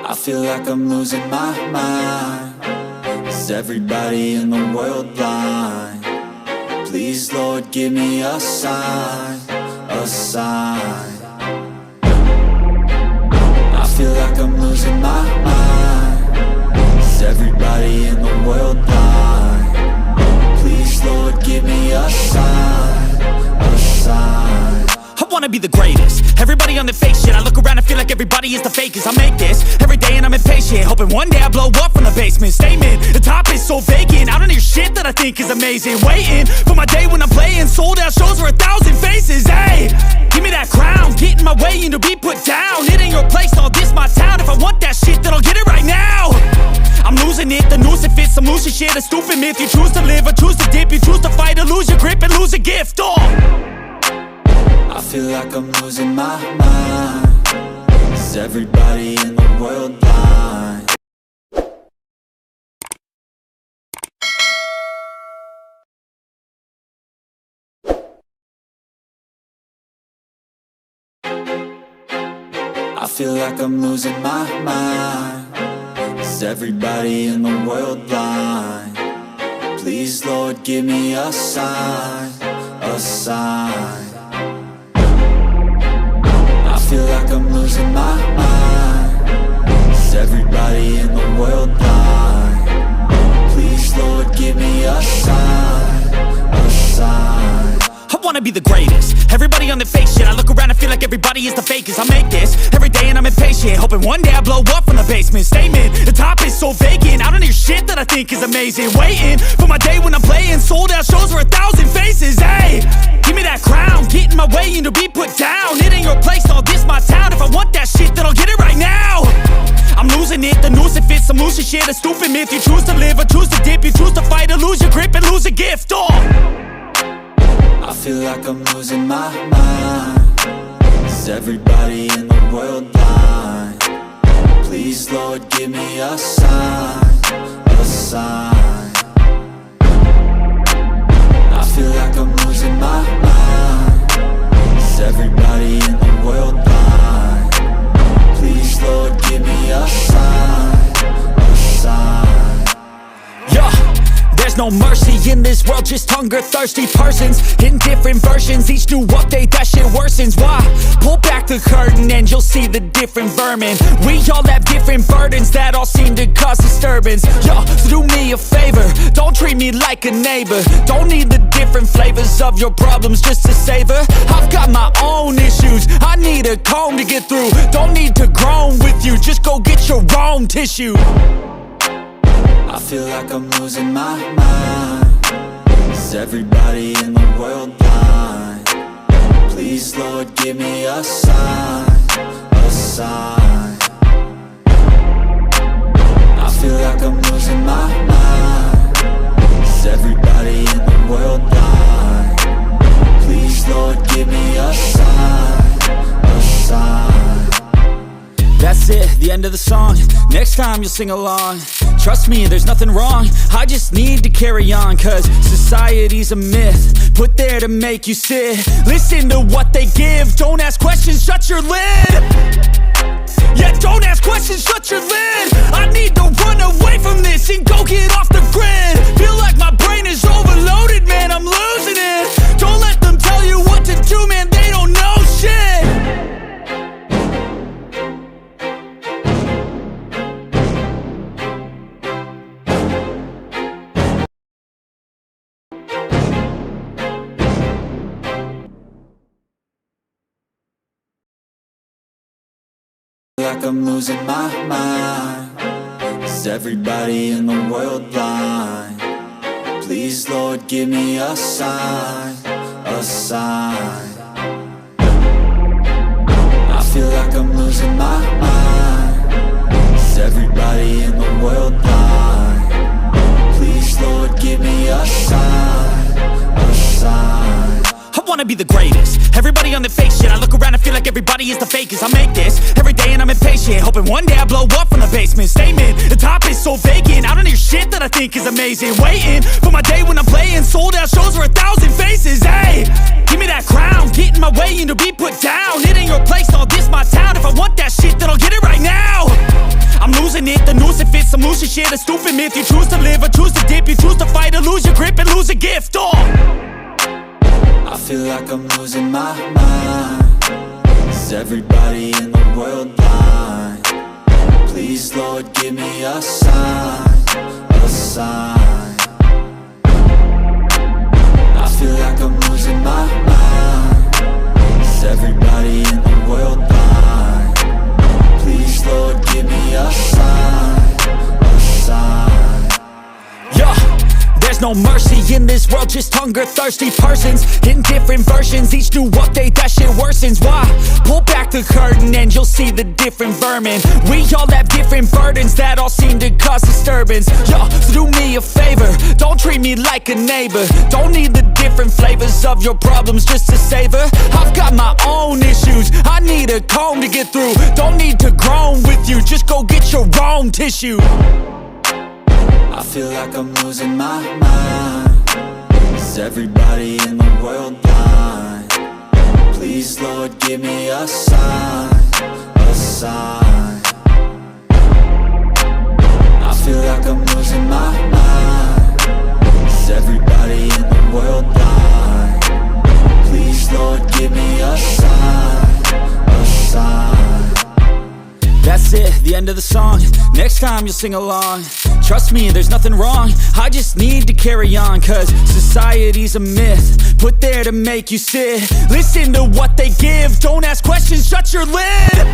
I feel like I'm losing my mind. Is everybody in the world blind? Please, Lord, give me a sign, a sign. I feel like I'm losing my mind. Is everybody in the world blind? Please, Lord, give me a sign, a sign. I wanna be the greatest. Everybody on the fake shit. I look around and feel like everybody is the fakest. I make this every day and I'm impatient, hoping one day I blow up from the basement. Statement, the top is so vacant. I don't hear shit that I think is amazing. Waiting for my day when I'm playing sold out shows for 1,000 faces. Hey, give me that crown, get in my way and to be put down. It ain't your place, all this my town. If I want that shit, then I'll get it right now. I'm losing it, the noose it fits. I'm losing shit, a stupid myth. You choose to live or choose to dip. You choose to fight or lose your grip and lose a gift. I feel like I'm losing my mind. Is everybody in the world blind? I feel like I'm losing my mind. Is everybody in the world blind? Please, Lord, give me a sign, a sign. I feel like I'm losing my mind. Is everybody in the world blind? Please, Lord, give me a sign, a sign. I wanna be the greatest. Everybody on the fake shit. I look around and feel like everybody is the fakest. I make this every day and I'm impatient, hoping one day I blow up from the basement. Statement, the top is so vacant. I don't hear shit that I think is amazing. Waiting for my day when I'm playing sold out shows for 1,000 faces. Hey, give me that crown, get in my way and to be put down. It ain't your place, all this my town. If I want that shit, then I'll get it right now. I'm losing it, the noose it fits. I'm losing shit, a stupid myth. You choose to live or choose to dip. You choose to fight or lose your grip and lose a gift. I feel like I'm losing my mind. Is everybody in the world blind? Please, Lord, give me a sign, a sign. I feel like I'm losing my mind. Is everybody in the world blind? Please, Lord, give me a sign, a sign. Yeah. There's no mercy in this world, just hunger-thirsty persons in different versions. Each new update, that shit worsens. Why? Pull back the curtain and you'll see the different vermin. We all have different burdens that all seem to cause disturbance. Yo, so do me a favor, don't treat me like a neighbor. Don't need the different flavors of your problems just to savor. I've got my own issues, I need a comb to get through. Don't need to groan with you, just go get your own tissue. I feel like I'm losing my mind. Is everybody in the world blind? Please, Lord, give me a sign, a sign. I feel like I'm losing my mind. Is everybody in the world blind? Please, Lord, give me a sign, a sign. That's it, the end of the song. Next time you'll sing along. Trust me, there's nothing wrong. I just need to carry on, cause society's a myth put there to make you sit. Listen to what they give. Don't ask questions, shut your lid. Yeah, don't ask questions, shut your lid. I need to run away from this and go get off the grid. Feel like my brain is overloaded, man, I'm losing it. Don't let them tell you what to do, man, they don't know shit. Like I'm losing my mind. Is everybody in the world blind? Please, Lord, give me a sign, a sign. I feel like I'm losing my mind. Is everybody in the world blind? Please, Lord, give me a sign, a sign. I wanna be the greatest. Everybody on the fake shit. I look around and feel like everybody is the fakest. I make this every day and I'm impatient, hoping one day I blow up from the basement. Statement, the top is so vacant. I don't hear shit that I think is amazing. Waiting for my day when I'm playing sold out shows for 1,000 faces. Hey, give me that crown, get in my way and to be put down. It ain't your place, all this my town. If I want that shit, then I'll get it right now. solution, shit, a stupid myth. You choose to live or choose to dip. You choose to fight or lose your grip and lose a gift. I feel like I'm losing my mind. Is everybody in the world blind? Please, Lord, give me a sign, a sign. I feel like I'm losing my mind. Is everybody in the world blind? Please, Lord, give me a sign, a sign. Yeah. There's no mercy in this world, just hunger-thirsty persons in different versions. Each new update, that shit worsens. Why? Pull back the curtain and you'll see the different vermin. We all have different burdens that all seem to cause disturbance. Yo, so do me a favor, don't treat me like a neighbor. Don't need the different flavors of your problems just to savor. I've got my own issues, I need a comb to get through. Don't need to groan with you, just go get your own tissue. I feel like I'm losing my mind. Is everybody in the world blind? Please, Lord, give me a sign, a sign. I feel like I'm losing my mind. Is everybody in the world blind? Please, Lord, give me a sign, a sign. That's it, the end of the song. Next time you'll sing along. Trust me, there's nothing wrong. I just need to carry on, cause society's a myth put there to make you sit. Listen to what they give. Don't ask questions, shut your lid.